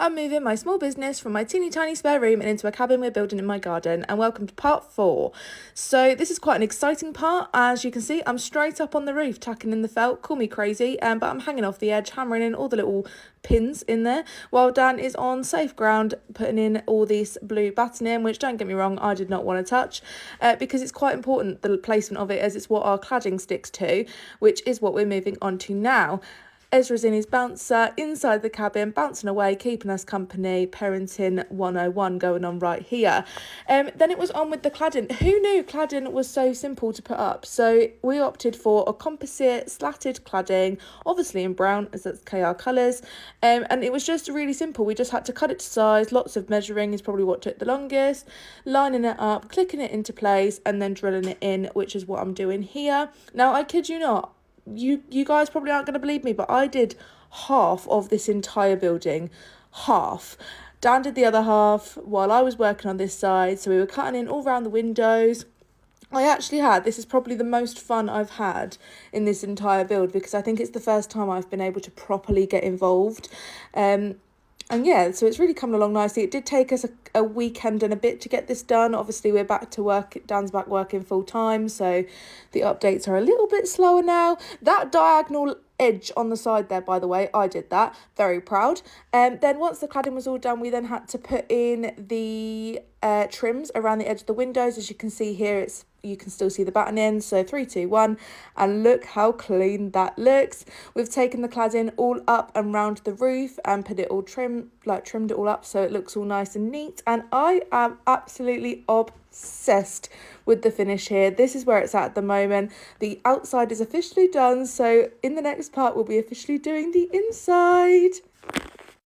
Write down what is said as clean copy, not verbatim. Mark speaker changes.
Speaker 1: I'm moving my small business from my teeny tiny spare room and into a cabin we're building in my garden, and welcome to part 4. So this is quite an exciting part. As you can see, I'm straight up on the roof tacking in the felt. Call me crazy, but I'm hanging off the edge, hammering in all the little pins in there, while Dan is on safe ground putting in all this blue batting in, which, don't get me wrong, I did not want to touch, because it's quite important, the placement of it, as it's what our cladding sticks to, which is what we're moving on to now. Ezra's in his bouncer inside the cabin, bouncing away, keeping us company. Parenting 101 going on right here. Then it was on with the cladding. Who knew cladding was so simple to put up? So we opted for a composite slatted cladding, obviously in brown, as that's KR colours. And it was just really simple. We just had to cut it to size. Lots of measuring is probably what took the longest. Lining it up, clicking it into place, and then drilling it in, which is what I'm doing here. Now, I kid you not, you guys probably aren't going to believe me, but I did half of this entire building. Half. Dan did the other half while I was working on this side, so we were cutting in all around the windows. This is probably the most fun I've had in this entire build, because I think it's the first time I've been able to properly get involved. And yeah, so it's really coming along nicely. It did take us a weekend and a bit to get this done. Obviously, we're back to work. Dan's back working full time, so the updates are a little bit slower now. That diagonal edge on the side there, by the way, I did that. Very proud. Then once the cladding was all done, we then had to put in the trims around the edge of the windows. As you can see here, you can still see the batten in. So 3, 2, 1, and look how clean that looks. We've taken the cladding all up and round the roof and put it all trimmed it all up so it looks all nice and neat. And I am absolutely obsessed with the finish here. This is where it's at the moment. The outside is officially done, so in the next part we'll be officially doing the inside.